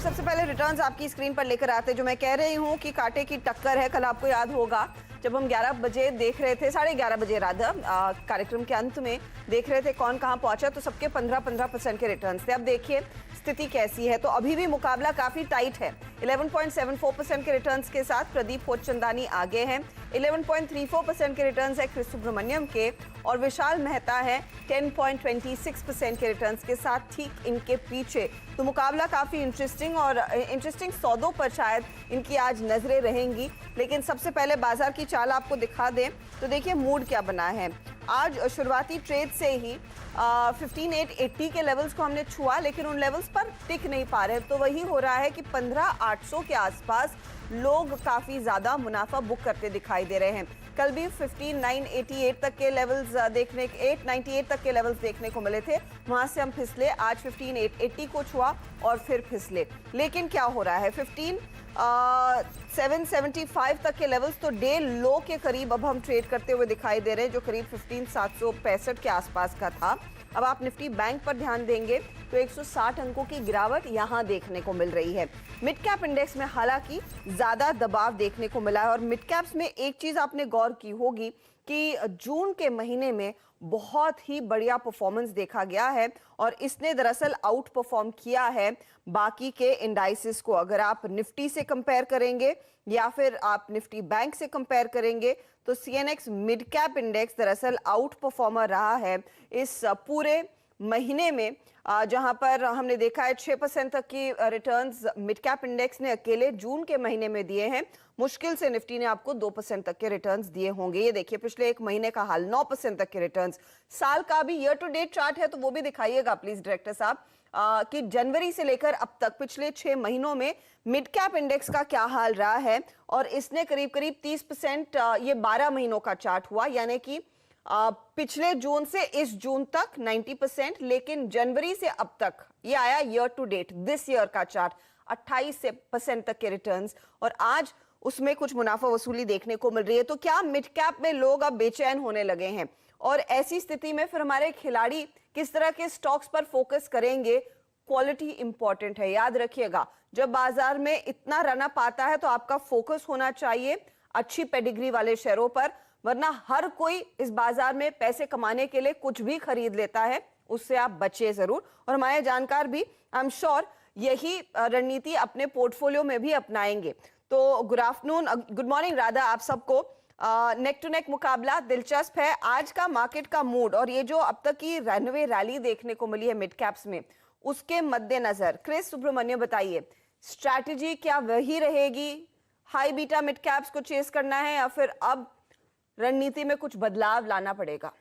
सबसे पहले रिटर्न्स आपकी स्क्रीन पर लेकर आते, जो मैं कह रही हूँ कि कांटे की टक्कर है। कल आपको याद होगा जब हम 11 बजे देख रहे थे, 11:30 बजे राधा कार्यक्रम के अंत में देख रहे थे कौन कहाँ पहुंचा, तो सबके 15% के रिटर्न्स थे। अब देखिए स्थिति कैसी है, तो अभी भी मुकाबला काफी टाइट है। 11.74% के रिटर्न्स के साथ प्रदीप होचंदानी आगे हैं। 11.34% के रिटर्न्स है क्रिस सुब्रमण्यम के, और विशाल मेहता है 10.26% के रिटर्न्स के साथ ठीक इनके पीछे। तो मुकाबला काफी इंटरेस्टिंग सौदों पर शायद इनकी आज नजरें रहेंगी। लेकिन सबसे पहले बाजार की चाल आपको दिखा दें तो देखिए मूड क्या बना है। आज शुरुआती ट्रेड से ही 15,880 के लेवल्स को हमने छुआ, लेकिन उन लेवल्स पर टिक नहीं पा रहे। तो वही हो रहा है कि 15,800 के आसपास लोग काफी ज्यादा मुनाफा बुक करते दिखाई दे रहे हैं। कल भी 15,988 तक के लेवल्स 898 तक के लेवल्स देखने को मिले थे, वहां से हम फिसले। आज 15,880 को छुआ और फिर फिसले। लेकिन क्या हो रहा है, 15,775 तक के लेवल्स तो डे लो के करीब अब हम ट्रेड करते हुए दिखाई दे रहे हैं, जो करीब 15,765 के आसपास का था। अब आप निफ्टी बैंक पर ध्यान देंगे तो 160 अंकों की गिरावट यहां देखने को मिल रही है। मिड कैप इंडेक्स में हालांकि ज्यादा दबाव देखने को मिला है, और मिड कैप्स में एक चीज आपने गौर की होगी कि जून के महीने में बहुत ही बढ़िया परफॉर्मेंस देखा गया है, और इसने दरअसल आउट परफॉर्म किया है बाकी के इंडाइसेस को। अगर आप निफ्टी से कंपेयर करेंगे या फिर आप निफ्टी बैंक से कंपेयर करेंगे तो सीएनएक्स मिड कैप इंडेक्स दरअसल आउट परफॉर्मर रहा है इस पूरे महीने में, जहां पर हमने देखा है 6% तक की रिटर्न्स मिड कैप इंडेक्स ने अकेले जून के महीने में दिए हैं। मुश्किल से निफ्टी ने आपको 2% तक के रिटर्न्स दिए होंगे। ये देखिए पिछले एक महीने का हाल, 9% तक के रिटर्न्स। साल का भी ईयर टू डेट चार्ट है तो वो भी दिखाइएगा प्लीज डायरेक्टर साहब, कि जनवरी से लेकर अब तक पिछले 6 महीनों में मिड कैप इंडेक्स का क्या हाल रहा है। और इसने करीब करीब 30%, ये 12 महीनों का चार्ट हुआ, यानी कि पिछले जून से इस जून तक 90%, लेकिन जनवरी से अब तक ये आया year to date this year का चार्ट 28% तक के रिटर्न्स, और आज उसमें कुछ मुनाफा वसूली देखने को मिल रही है। तो क्या मिड कैप में लोग अब बेचैन होने लगे हैं, और ऐसी स्थिति में फिर हमारे खिलाड़ी किस तरह के स्टॉक्स पर फोकस करेंगे? क्वालिटी इंपॉर्टेंट है, याद रखिएगा। जब बाजार में इतना रनअप आता है तो आपका फोकस होना चाहिए अच्छी पेडिग्री वाले शेयरों पर, वरना हर कोई इस बाजार में पैसे कमाने के लिए कुछ भी खरीद लेता है, उससे आप बचे जरूर। और हमारे जानकार भी आई एम श्योर यही रणनीति अपने पोर्टफोलियो में भी अपनाएंगे। तो good afternoon, good morning Radha आप सबको। नेक टू नेक मुकाबला दिलचस्प है। आज का मार्केट का मूड और ये जो अब तक की रनवे रैली देखने को मिली है मिड कैप्स में, उसके मद्देनजर क्रिस सुब्रमण्यम बताइए, स्ट्रैटेजी क्या वही रहेगी? हाई बीटा मिड कैप्स को चेस करना है या फिर अब रणनीति में कुछ बदलाव लाना पड़ेगा?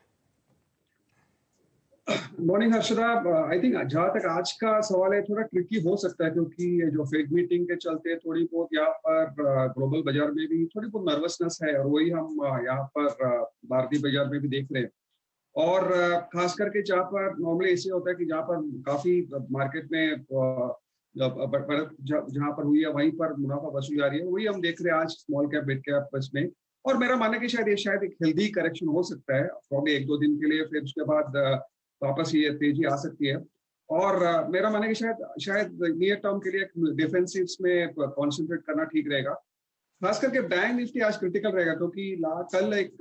मॉर्निंग हर्षदा, आई थिंक जहां तक आज का सवाल है थोड़ा ट्रिकी हो सकता है, क्योंकि ये जो फेड मीटिंग के चलते थोड़ी बहुत यहाँ पर ग्लोबल बाजार में भी थोड़ी बहुत नर्वसनेस है, और वही हम यहाँ पर भारतीय बाजार में भी देख रहे हैं। और खास करके जहाँ पर नॉर्मली ऐसे होता है कि जहाँ पर काफी मार्केट में जहाँ पर हुई है वहीं पर मुनाफा वसूली आ रही है, वही हम देख रहे हैं आज स्मॉल कैप मिड कैप में। और मेरा मानना है कि शायद एक हेल्दी करेक्शन हो सकता है, प्रॉब्ली 1-2 दिन के लिए, फिर उसके बाद वापस ये तेजी आ सकती है। और मेरा मानना है कि शायद नियर टर्म के लिए डिफेंसिव्स में कॉन्सेंट्रेट करना ठीक रहेगा। खास करके बैंक निफ्टी आज क्रिटिकल रहेगा, क्योंकि कल एक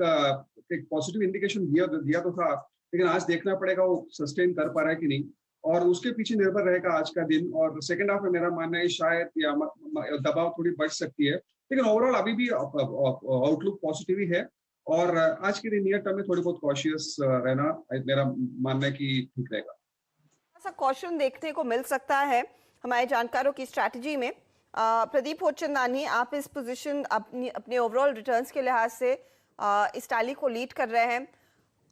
पॉजिटिव इंडिकेशन दिया तो था, लेकिन आज देखना पड़ेगा वो सस्टेन कर पा रहा है कि नहीं, और उसके पीछे निर्भर रहेगा आज का दिन। और सेकंड हाफ में मेरा मानना है शायद या दबाव थोड़ी बढ़ सकती है, लेकिन ओवरऑल अभी भी आउटलुक पॉजिटिव ही है। और आज के दिन नियर टर्म में थोड़ी बहुत कॉशियस रहना मेरा मानना है कि ठीक रहेगा। ऐसा कॉशन देखने को मिल सकता है हमारे जानकारों की स्ट्रैटेजी में। प्रदीप होचंदानी, आप इस पोजीशन अपने ओवरऑल रिटर्न्स के लिहाज से इस टैली को लीड कर रहे हैं।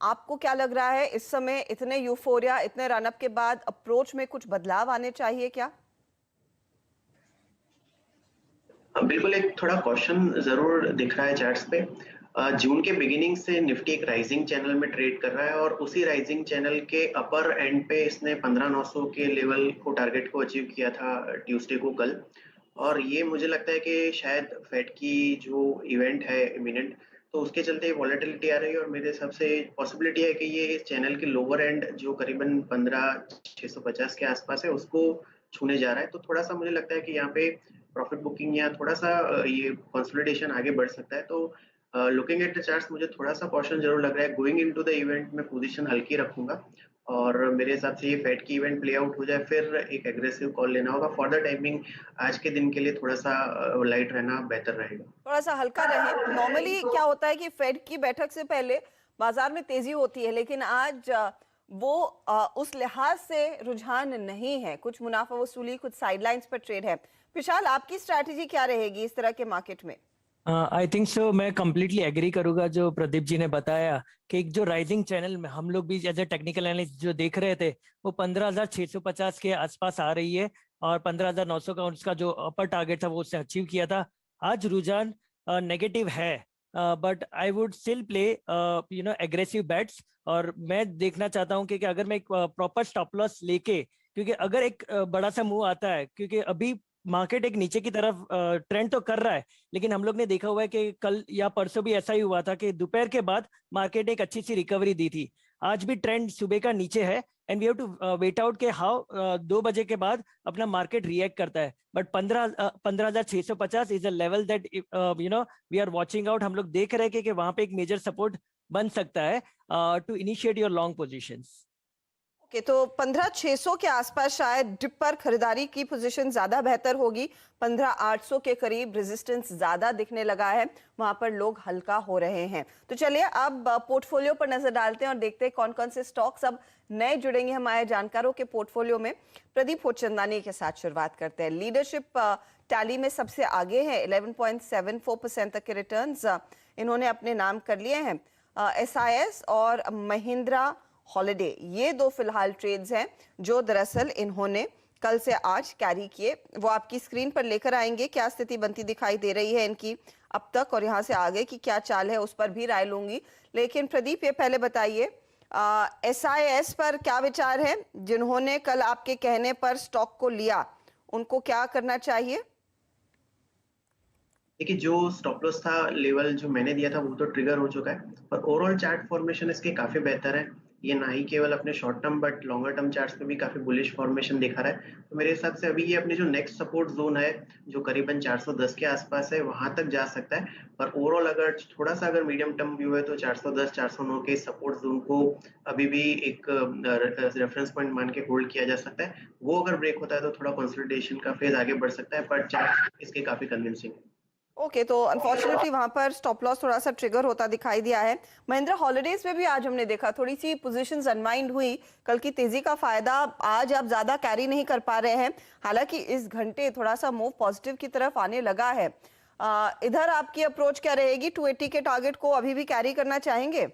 आपको क्या लग रहा है इस समय इतने यूफोरिया, इतने रनअप के बाद अप्रोच में कुछ बदलाव आने चाहिए क्या? बिल्कुल, एक थोड़ा कॉशन जरूर दिख रहा है चार्ट्स पे। जून के बिगिनिंग से निफ्टी एक राइजिंग चैनल में ट्रेड कर रहा है, और उसी राइजिंग चैनल के अपर एंड पे इसने 15,900 के लेवल को टारगेट को अचीव किया था ट्यूसडे को कल। और ये मुझे लगता है कि शायद फेड की जो इवेंट है इमिनेंट, तो उसके चलते वॉलेटिलिटी आ रही है, और मेरे हिसाब से पॉसिबिलिटी है कि ये इस चैनल के लोअर एंड जो करीबन 15,650 के आसपास है उसको छूने जा रहा है, तो थोड़ा सा मुझे लगता है कि यहाँ पे प्रॉफिट बुकिंग या थोड़ा सा ये कंसोलिडेशन आगे बढ़ सकता है। तो लुकिंग एट द चार्ट्स मुझे थोड़ा सा कॉशन जरूर लग रहा है। गोइंग इनटू द इवेंट में पोजीशन हल्की रखूंगा और मेरे हिसाब से ये फेड की इवेंट प्ले आउट हो जाए फिर एक एग्रेसिव कॉल लेना होगा। फॉर द टाइमिंग आज के दिन के लिए थोड़ा सा लाइट रहना बेहतर रहेगा। थोड़ा सा हल्का रहे। नॉर्मली क्या होता है कि फेड की बैठक से पहले बाजार में तेजी होती है, लेकिन आज वो उस लिहाज से रुझान नहीं है। कुछ मुनाफा वसूली, कुछ साइडलाइंस पर ट्रेड है। विशाल, आपकी स्ट्रैटेजी क्या रहेगी इस तरह के मार्केट में? आई थिंक सो, मैं कम्प्लीटली एग्री करूंगा जो प्रदीप जी ने बताया कि एक जो राइजिंग चैनल में हम लोग भी एज ए टेक्निकल एनालिस्ट जो देख रहे थे वो 15,650 के आसपास आ रही है और 15,900 का उसका जो अपर टारगेट था वो उसने अचीव किया था। आज रुझान नेगेटिव है, but I would still play aggressive bets. और मैं देखना चाहता हूँ कि अगर मैं एक प्रॉपर स्टॉप लॉस लेके, क्योंकि अगर एक बड़ा सा मूव आता है, क्योंकि अभी मार्केट एक नीचे की तरफ ट्रेंड तो कर रहा है, लेकिन हम लोग ने देखा हुआ है कि कल या परसों भी ऐसा ही हुआ था कि दोपहर के बाद मार्केट एक अच्छी सी रिकवरी दी थी। आज भी ट्रेंड सुबह का नीचे है and we have to wait out के हाउ 2 बजे के बाद अपना मार्केट रिएक्ट करता है। But 15,650 is a level that we are watching out. हम लोग देख रहे हैं कि वहां पे एक मेजर सपोर्ट बन सकता है to initiate your long positions. Okay, तो 15,600 के आसपास शायद डिप पर खरीदारी की पोजीशन ज्यादा बेहतर होगी। 15,800 के करीब रेजिस्टेंस ज्यादा दिखने लगा है, वहां पर लोग हल्का हो रहे हैं। तो चलिए अब पोर्टफोलियो पर नजर डालते हैं और देखते हैं कौन कौन से स्टॉक्स अब नए जुड़ेंगे हमारे जानकारों के पोर्टफोलियो में। प्रदीप होचंदानी के साथ शुरुआत करते हैं। लीडरशिप टैली में सबसे आगे है, 11.74% तक के रिटर्न्स इन्होंने अपने नाम कर लिए हैं। SIS और महिंद्रा हॉलिडे, ये दो फिलहाल ट्रेड्स हैं जो दरअसल इन्होंने कल से आज कैरी किए। वो आपकी स्क्रीन पर लेकर आएंगे। क्या स्थिति बनती दिखाई दे रही है इनकी अब तक और यहाँ से आगे की क्या चाल है उस पर भी राय लूंगी। लेकिन प्रदीप, ये पहले बताइए SIS पर क्या विचार है? जिन्होंने कल आपके कहने पर स्टॉक को लिया, उनको क्या करना चाहिए? देखिए, जो स्टॉप लॉस था लेवल जो मैंने दिया था वो तो ट्रिगर हो चुका है और ओवरऑल चार्ट फॉर्मेशन इसके काफी बेहतर है। ये ना ही केवल अपने short term but longer term charts पे भी काफी बुलिश फॉर्मेशन दिखा रहा है। तो मेरे हिसाब से अभी ये अपने जो नेक्स्ट सपोर्ट जोन है जो करीबन 410 के आसपास है वहां तक जा सकता है। पर ओवरऑल अगर थोड़ा सा अगर मीडियम टर्म व्यू है तो 410 409 के सपोर्ट जोन को अभी भी एक रेफरेंस पॉइंट मान के होल्ड किया जा सकता है। वो अगर ब्रेक होता है तो थोड़ा कंसोलिडेशन का फेज आगे बढ़ सकता है, पर चार्ट इसके काफी कन्विंसिंग है। ओके, तो अनफॉर्चुनेटली वहां पर स्टॉप लॉस थोड़ा सा ट्रिगर होता दिखाई दिया है। महिंद्रा हॉलिडेज में भी आज हमने देखा थोड़ी सी पोजीशंस अनवाइंड हुई। कल की तेजी का फायदा आज आप ज्यादा कैरी नहीं कर पा रहे हैं, हालांकि इस घंटे थोड़ा सा मूव पॉजिटिव की तरफ आने लगा है। इधर आपकी अप्रोच क्या रहेगी? 280 के टारगेट को अभी भी कैरी करना चाहेंगे?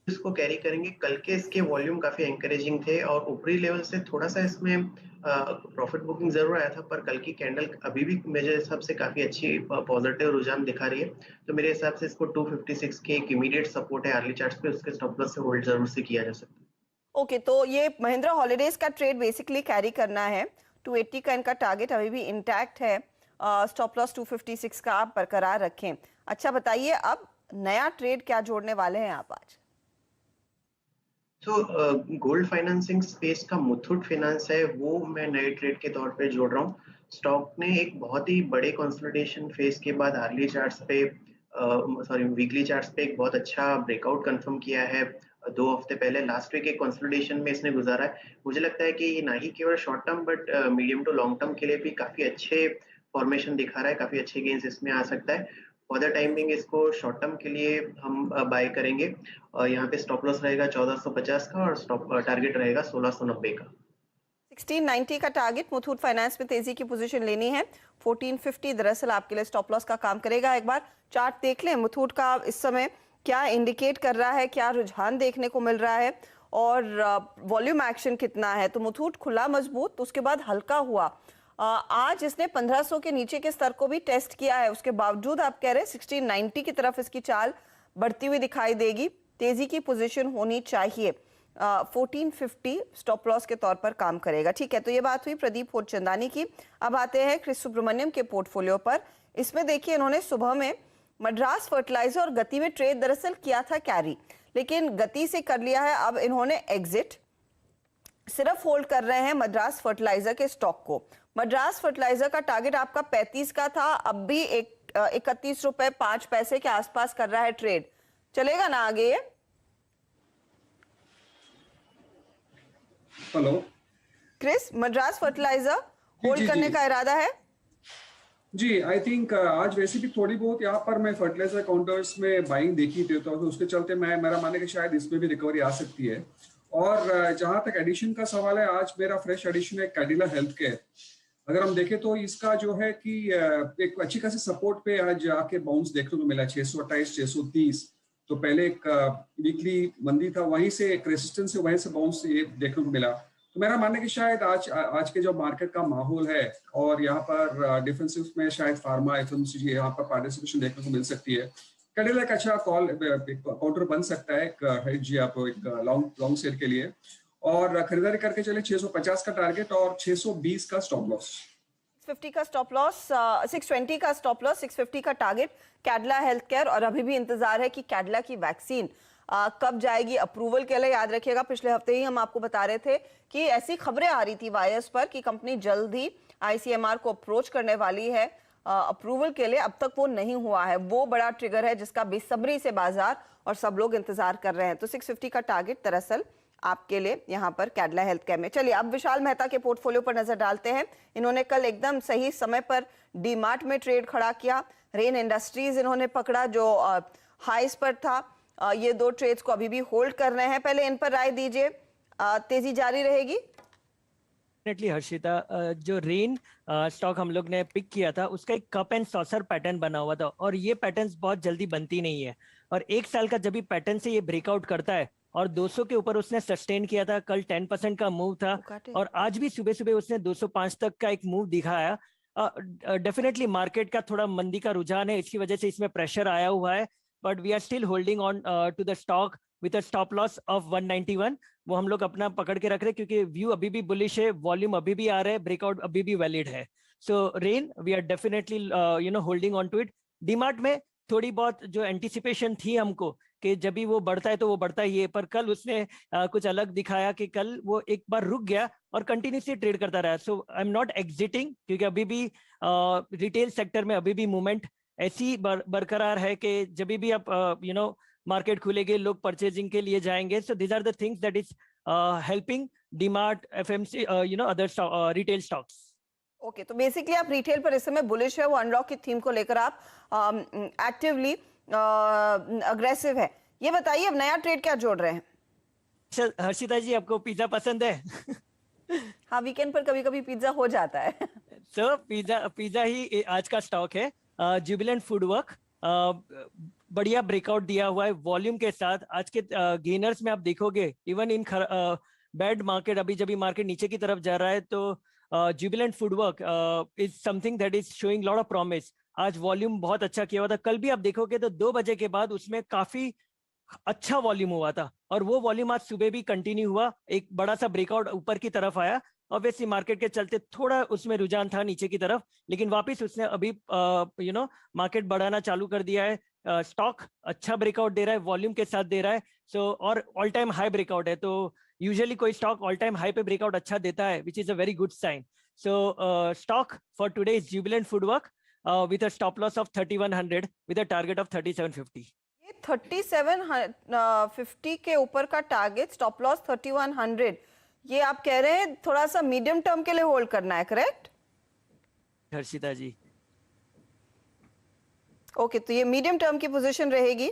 इसको कैरी करेंगे। कल के इसके वॉल्यूम काफी एंकरेजिंग थे और ऊपरी लेवल से थोड़ा सा इसमें प्रॉफिट बुकिंग जरूर आया था, पर कल की कैंडल अभी भी मेरे हिसाब से काफी अच्छी पॉजिटिव रुझान दिखा रही है। तो मेरे हिसाब से इसको 256 के एक इमीडिएट सपोर्ट है अर्ली चार्ट्स पे, उसके स्टॉप लॉस से होल्ड जरूर से किया जा सकता है। ओके, तो ये महिंद्रा हॉलिडेज का ट्रेड बेसिकली कैरी करना है। 280 का इनका टारगेट अभी भी इंटैक्ट है। स्टॉप लॉस 256 का आप बरकरार रखें। अच्छा बताइए, अब नया ट्रेड क्या जोड़ने वाले हैं आप आज? तो गोल्ड फाइनेंसिंग स्पेस का मुथूट फाइनेंस है, वो मैं नए ट्रेड के तौर पे जोड़ रहा हूँ। स्टॉक ने एक बहुत ही बड़े कंसोलिडेशन फेज के बाद अर्ली चार्ट्स पे वीकली चार्ट्स पे एक बहुत अच्छा ब्रेकआउट कंफर्म किया है 2 हफ्ते पहले। लास्ट वीक एक कंसोलिडेशन में इसने गुजारा है। मुझे लगता है कि ये ना ही केवल short term but medium to long term के लिए भी काफी अच्छे फॉर्मेशन दिखा रहा है, काफी अच्छे गेन्स इसमें आ सकता है। फॉर द टाइमिंग इसको शॉर्ट टर्म के लिए हम बाय करेंगे। यहाँ पे स्टॉप लॉस रहेगा 1450 का और स्टॉप टारगेट रहेगा 1690 का। 1690 का टारगेट मुथूट फाइनेंस में तेजी की पोजीशन लेनी है। 1450 दरअसल आपके लिए स्टॉप लॉस का काम करेगा। एक बार चार्ट देख लें मुथूट का इस समय क्या इंडिकेट कर रहा है, क्या रुझान देखने को मिल रहा है और वॉल्यूम एक्शन कितना है। तो मुथूट खुला मजबूत, उसके बाद हल्का हुआ। आज इसने 1500 के नीचे के स्तर को भी टेस्ट किया है, उसके बावजूद आप कह रहे हैं 1690 की तरफ इसकी चाल बढ़ती हुई दिखाई देगी। तेजी की पोजीशन होनी चाहिए। 1450 स्टॉप लॉस के तौर पर काम करेगा। ठीक है, तो ये बात हुई प्रदीप होचंदानी की। अब आते हैं क्रिस सुब्रमण्यम के पोर्टफोलियो पर। इसमें देखिए इन्होंने सुबह में मद्रास फर्टिलाइजर और गति में ट्रेड दरअसल किया था कैरी, लेकिन गति से कर लिया है अब इन्होंने एग्जिट। सिर्फ होल्ड कर रहे हैं मद्रास फर्टिलाइजर के स्टॉक को। मद्रास फर्टिलाइजर का टारगेट आपका 35 का था, अब भी 31 रुपए 5 पैसे के आसपास कर रहा है ट्रेड, चलेगा ना आगे ये? Hello Chris, Madras fertilizer hold जी, करने जी। का इरादा है? जी, आई थिंक आज वैसे भी थोड़ी बहुत यहाँ पर मैं फर्टिलाइजर काउंटर्स में बाइंग देखी थी, तो उसके चलते मेरा मानना है कि शायद इसमें भी रिकवरी आ सकती है। और जहां तक एडिशन का सवाल है, आज मेरा फ्रेश एडिशन है कैडिला हेल्थ केयर। अगर हम देखें तो इसका जो है कि एक अच्छी खासी सपोर्ट पे आज आके बाउंस देखने को मिला, 628 630। तो पहले एक वीकली मंदी था, वहीं से एक रेसिस्टेंस है, वहीं से बाउंस ये देखने को मिला। तो मेरा मानना है कि शायद आज के जो मार्केट का माहौल है और यहाँ पर डिफेंसिव में शायद फार्मा एफएमसीजी यहाँ पर पार्टिसिपेशन देखने को मिल सकती है। कैडिला एक अच्छा काउंटर बन सकता है, एक हेज या एक लॉन्ग सेल के लिए, और खरीदारी करके चले 650 का टारगेट और 620 का स्टॉप लॉस। 650 का स्टॉप लॉस, 620 का स्टॉप लॉस, 650 का टारगेट कैडिला हेल्थ केयर। और अभी भी इंतजार है कि कैडिला की वैक्सीन कब जाएगी अप्रूवल के लिए। याद रखिएगा पिछले हफ्ते ही हम आपको बता रहे थे कि ऐसी खबरें आ रही थी वायर्स पर कि कंपनी जल्द ही आईसीएमआर को अप्रोच करने वाली है अप्रूवल के लिए। अब तक वो नहीं हुआ है, वो बड़ा ट्रिगर है जिसका बेसब्री से बाजार और सब लोग इंतजार कर रहे हैं। तो 650 का टारगेट दरअसल आपके लिए यहाँ पर कैडिला हेल्थ केयर में। चलिए अब विशाल मेहता के पोर्टफोलियो पर नजर डालते हैं। इन्होंने कल एकदम सही समय पर डीमार्ट में ट्रेड खड़ा किया, रेन इंडस्ट्रीज इन्होंने पकड़ा जो हाईस पर था। ये दो ट्रेड्स को अभी भी होल्ड कर रहे हैं, पहले इन पर राय दीजिए, तेजी जारी रहेगी? डेफिनेटली हर्षिता, जो रेन स्टॉक हम लोग ने पिक किया था उसका एक कप एंड सॉसर पैटर्न बना हुआ था, और ये पैटर्न्स बहुत जल्दी बनती नहीं है। और एक साल का जब भी पैटर्न से ये ब्रेकआउट करता है, और 200 के ऊपर उसने सस्टेन किया था, कल 10% का मूव था, और आज भी सुबह सुबह उसने 205 तक का एक मूव दिखाया। डेफिनेटली मार्केट का थोड़ा मंदी का रुझान है, इसकी वजह से इसमें प्रेशर आया हुआ है, but we are still holding on to the stock with a stop loss of 191। वो हम लोग अपना पकड़ के रख रहे हैं क्योंकि व्यू अभी भी बुलिश है, वॉल्यूम अभी भी आ रहा है, ब्रेकआउट अभी भी वैलिड है। So then we are definitely holding on to it. DMart में थोड़ी बहुत जो एंटिसिपेशन थी हमको कि जब भी वो बढ़ता है तो वो बढ़ता ही है, पर कल उसने कुछ अलग दिखाया कि कल वो एक बार रुक गया और कंटिन्यूसली ट्रेड करता रहा। सो आई एम नॉट एग्जिटिंग, क्योंकि अभी भी रिटेल सेक्टर में अभी भी मूवमेंट ऐसी बरकरार है कि जब भी आप मार्केट खुलेगी लोग परचेजिंग के लिए जाएंगे। So these are the things that is helping DMart, FMC, other retail stocks. Okay, तो बेसिकली आप रिटेल पर इस समय बुलिश है, वो अनलॉक की थीम को लेकर आप एक्टिवली अग्रेसिव है। ये बताइए अब नया ट्रेड क्या जोड़ रहे हैं? हर्षिता जी, आपको पिज्जा पसंद है? हाँ, वीकेंड पर कभी कभी पिज्जा हो जाता है। तो पिज्जा ही आज का स्टॉक है। जुबिलेंट फूडवर्क बढ़िया ब्रेकआउट दिया हुआ है वॉल्यूम के साथ। आज के गेनर्स में आप देखोगे, इवन इन बैड मार्केट, अभी जब मार्केट नीचे की तरफ जा रहा है, तो Jubilant foodwork is something that is showing lot of promise. आज वॉल्यूम बहुत अच्छा किया हुआ था, कल भी आप देखोगे तो 2 बजे के बाद उसमें काफी अच्छा वॉल्यूम हुआ था, और वो वॉल्यूम आज सुबह भी कंटिन्यू हुआ, एक बड़ा सा ब्रेकआउट ऊपर की तरफ आया। ऑब्वियसली मार्केट के चलते थोड़ा उसमें रुझान था नीचे की तरफ, लेकिन वापस उसने अभी मार्केट बढ़ाना चालू कर दिया है। स्टॉक अच्छा ब्रेकआउट दे रहा है, वॉल्यूम के साथ दे रहा है। सो और ऑल टाइम हाई ब्रेकआउट है, तो यूजुअली कोई स्टॉक ऑल टाइम हाई पे ब्रेकआउट अच्छा देता है, which is a very good sign. So stock for today is Jubilant foodwork with a stop loss of 3100 with a target of 3750. ये 3750 के ऊपर का टारगेट, स्टॉप लॉस 3100, ये आप कह रहे हैं थोड़ा सा मीडियम टर्म के लिए होल्ड करना है, करेक्ट हर्षिता जी? ओके, तो ये मीडियम टर्म की पोजीशन रहेगी।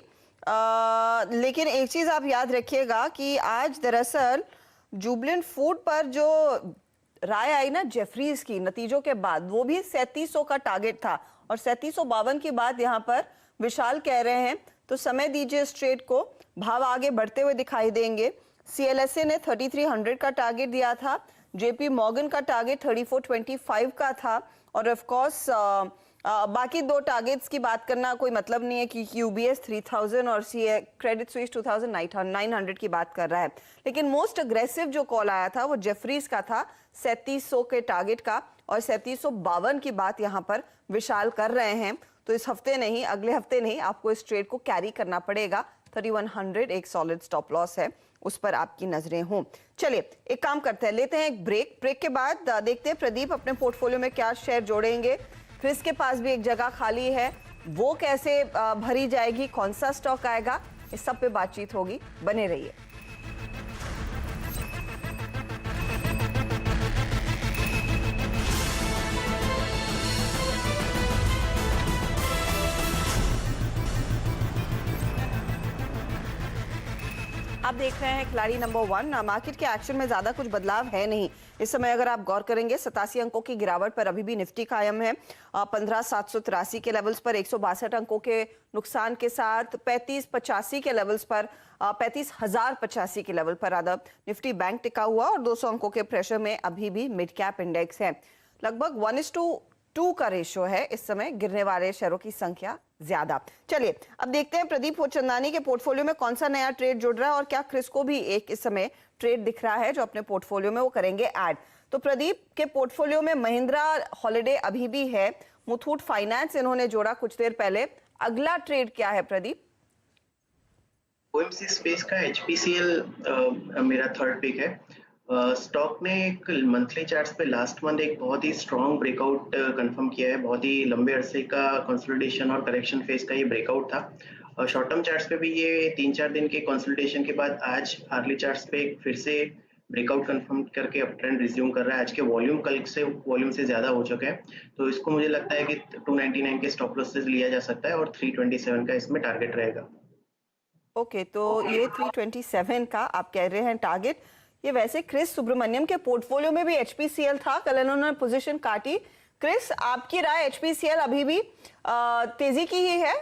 लेकिन एक चीज आप याद रखिएगा कि आज दरअसल जुबिलेंट फूड पर जो राय आई ना जेफरीज की नतीजों के बाद, वो भी 3700 का टारगेट था, और 3752 की बात यहाँ पर विशाल कह रहे हैं। तो समय दीजिए इस ट्रेड को, भाव आगे बढ़ते हुए दिखाई देंगे। सीएलएसए ने 3300 का टारगेट दिया था, जेपी मॉर्गन का टारगेट 3425 का था, और ऑफ कोर्स बाकी दो टारगेट्स की बात करना कोई मतलब नहीं है कि यूबीएस 3000 और क्रेडिट स्विस 2900 की बात कर रहा है। लेकिन मोस्ट अग्रेसिव जो कॉल आया था वो जेफरीज का था 3700 के टारगेट का, और 3752 की बात यहाँ पर विशाल कर रहे हैं। तो इस हफ्ते नहीं, अगले हफ्ते नहीं, आपको इस ट्रेड को कैरी करना पड़ेगा। 3100 एक सॉलिड स्टॉप लॉस है उस पर आपकी नजरें हों। चलिए एक काम करते हैं, लेते हैं एक ब्रेक के बाद देखते हैं प्रदीप अपने पोर्टफोलियो में क्या शेयर जोड़ेंगे। क्रिस के पास भी एक जगह खाली है, वो कैसे भरी जाएगी, कौन सा स्टॉक आएगा, इस सब पे बातचीत होगी। बने रहिए। आप देख रहे हैं खिलाड़ी नंबर 1। मार्केट के एक्शन में ज्यादा कुछ बदलाव है नहीं इस समय। अगर आप गौर करेंगे 87 अंकों की गिरावट पर अभी भी निफ्टी कायम है। 15,783 के लेवल्स पर 162 अंकों के नुकसान के साथ 35,85 के लेवल्स पर 35,085 के लेवल पर आधा निफ्टी बैंक टिका हुआ और 200 अंकों के प्रेशर में अभी भी मिड कैप इंडेक्स है। लगभग 1:2 का रेशो है इस समय, गिरने वाले शेयरों की संख्या ज्यादा। चलिए अब देखते हैं प्रदीप होचंदानी के पोर्टफोलियो में कौन सा नया ट्रेड जुड़ रहा है और क्या क्रिस को भी एक इस समय ट्रेड दिख रहा है जो अपने पोर्टफोलियो में वो करेंगे ऐड। तो प्रदीप के पोर्टफोलियो में महिंद्रा हॉलिडे अभी भी है, मुथूट फाइनेंस इन्होंने जोड़ा कुछ देर पहले। अगला ट्रेड क्या है प्रदीप? ओएमसी स्पेस का HPCL मेरा थर्ड पिक है। स्टॉक ने एक मंथली चार्ट्स पे लास्ट मंथ एक बहुत ही स्ट्रॉन्ग ब्रेकआउट कंफर्म किया है। बहुत ही लंबे अरसे का कंसोलिडेशन और करेक्शन फेज का ये ब्रेकआउट था। शॉर्ट टर्म चार्ट्स पे भी ये 3-4 दिन के कंसोलिडेशन के बाद आज आर्ली चार्ट्स पे फिर से ब्रेकआउट कंफर्म करके अप ट्रेंड रिज्यूम कर रहा है। आज के वॉल्यूम से ज्यादा हो चुका है, तो इसको मुझे लगता है कि 299 के स्टॉप लॉस से लिया जा सकता है और 327 का इसमें टारगेट रहेगा। ओके, तो ये 327 का आप कह रहे हैं टारगेट। ये वैसे क्रिस सुब्रमण्यम के पोर्टफोलियो में भी HPCL था, कल इन्होंने पोजीशन काटी। क्रिस, आपकी राय HPCL अभी भी तेजी की ही है?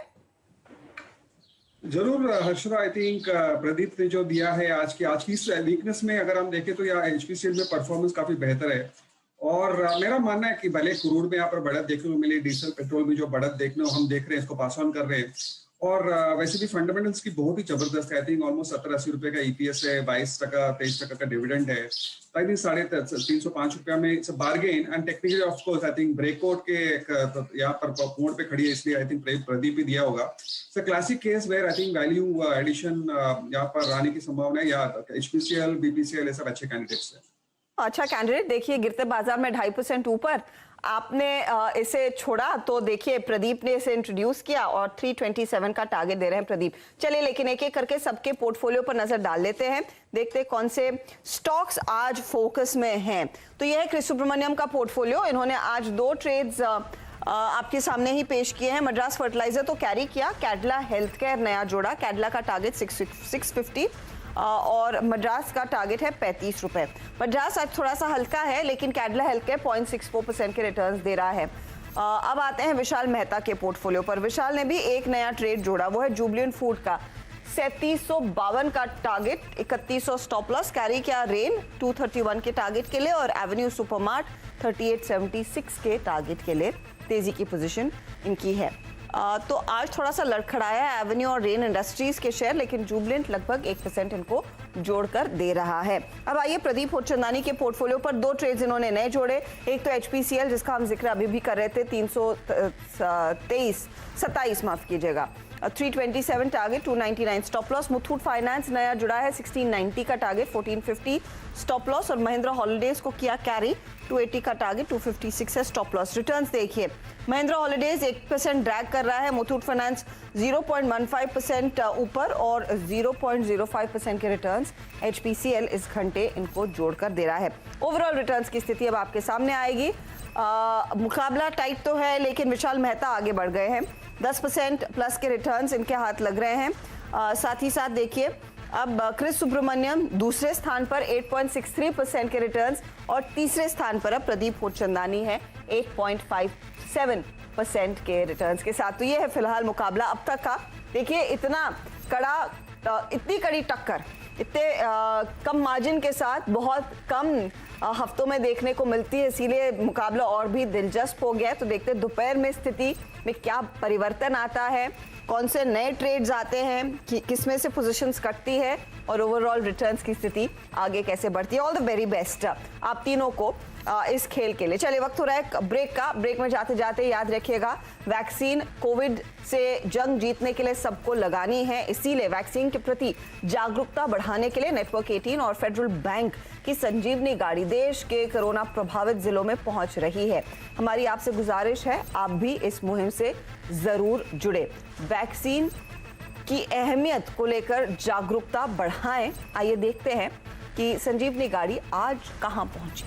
जरूर हर्षदा, आई थिंक प्रदीप ने जो दिया है आज की वीकनेस में अगर हम देखें तो यहाँ HPCL में परफॉर्मेंस काफी बेहतर है। और मेरा मानना है कि भले क्रूड में यहाँ पर बढ़त देखने को मिली, डीजल पेट्रोल में जो बढ़त देखने को हम देख रहे हैं इसको पास ऑन कर रहे हैं। और वैसे भी फंडामेंटल्स की बहुत ही जबरदस्त है। आई थिंक ऑलमोस्ट 70-80 रुपए का EPS है, 22%-23% का डिविडेंड है। आई थिंक 305 रुपया में it's a bargain. And technically of course I think breakout के यहाँ पर मोड पे खड़ी है, इसलिए आई थिंक प्रदीप ही दिया होगा। It's a classic case where I think value addition यहाँ पर आने की संभावना है। या HPCL, BPCL ये सब अच्छे कैंडिडेट्स है। अच्छा कैंडिडेट, देखिए गिरते बाजार में 2.5% ऊपर आपने इसे छोड़ा, तो देखिए प्रदीप ने इसे इंट्रोड्यूस किया और 327 का टारगेट दे रहे हैं प्रदीप। चलिए लेकिन एक एक करके सबके पोर्टफोलियो पर नजर डाल लेते हैं, देखते हैं कौन से स्टॉक्स आज फोकस में हैं। तो यह है क्रिस सुब्रमण्यम का पोर्टफोलियो। इन्होंने आज 2 ट्रेड्स आपके सामने ही पेश किए हैं। मद्रास फर्टिलाइजर तो कैरी किया, कैडला हेल्थ केयर नया जोड़ा। कैडला का टारगेट 650 और मद्रास का टारगेट है 35 रुपए। मद्रास आज थोड़ा सा हल्का है, लेकिन कैडला हेल्थ केयर 0.64% के रिटर्न्स दे रहा है। अब आते हैं विशाल मेहता के पोर्टफोलियो पर। विशाल ने भी एक नया ट्रेड जोड़ा, वो है जुबिलेंट फूड का। 3752 का टारगेट, 3100 स्टॉप लॉस, कैरी किया रेन 231 के टारगेट के लिए और एवेन्यू सुपरमार्ट 3876 के टारगेट के लिए तेजी की पोजीशन इनकी है। तो आज थोड़ा सा लड़खड़ाया है एवेन्यू और रेन इंडस्ट्रीज के शेयर, लेकिन जुबिलेंट लगभग 1% इनको जोड़कर दे रहा है। अब आइए प्रदीप होचंदानी के पोर्टफोलियो पर 2 ट्रेड्स इन्होंने नए जोड़े। एक तो HPCL जिसका हम जिक्र अभी भी कर रहे थे, 327 माफ कीजिएगा, 327 target, 299 stop loss. Muthoot finance नया जुड़ा है, 1690 का टारगेट, 1450 स्टॉप लॉस और महिंद्रा हॉलिडेज को किया कैरी, 280 का टारगेट, 256 है स्टॉप लॉस। रिटर्न्स देखिए, महिंद्रा हॉलिडेज 1% ड्रैग कर रहा है, मुथूट फाइनेंस 0.15% ऊपर और 0.05% के रिटर्न्स HPCL इस घंटे इनको जोड़कर दे रहा है। ओवरऑल रिटर्न्स की स्थिति अब आपके सामने आएगी। मुकाबला टाइट तो है, लेकिन विशाल मेहता आगे बढ़ गए हैं, 10% प्लस के रिटर्न्स इनके हाथ लग रहे हैं। साथ ही साथ देखिए अब क्रिस सुब्रमण्यम दूसरे स्थान पर 8.63% के रिटर्न्स और तीसरे स्थान पर अब प्रदीप होचंदानी है 8.57% के रिटर्न्स के साथ। तो ये है फिलहाल मुकाबला अब तक का। देखिए इतनी कड़ी टक्कर इतने कम मार्जिन के साथ बहुत कम हफ्तों में देखने को मिलती है, इसीलिए मुकाबला और भी दिलचस्प हो गया है। तो देखते हैं दोपहर में स्थिति में क्या परिवर्तन आता है, कौन से नए ट्रेड्स आते हैं, किस में से पोजीशंस कटती है और ओवरऑल रिटर्न्स की स्थिति आगे कैसे बढ़ती है। ऑल द वेरी बेस्ट आप तीनों को। इस खेल के लिए। चलिए वक्त हो रहा है एक ब्रेक का। ब्रेक में जाते जाते याद रखिएगा, वैक्सीन कोविड से जंग जीतने के लिए सबको लगानी है। इसीलिए वैक्सीन के प्रति जागरूकता बढ़ाने के लिए नेटवर्क 18 और फेडरल बैंक की संजीवनी गाड़ी देश के कोरोना प्रभावित जिलों में पहुंच रही है। हमारी आपसे गुजारिश है, आप भी इस मुहिम से जरूर जुड़े, वैक्सीन की अहमियत को लेकर जागरूकता बढ़ाएं। आइए देखते हैं कि संजीवनी गाड़ी आज कहां पहुंची।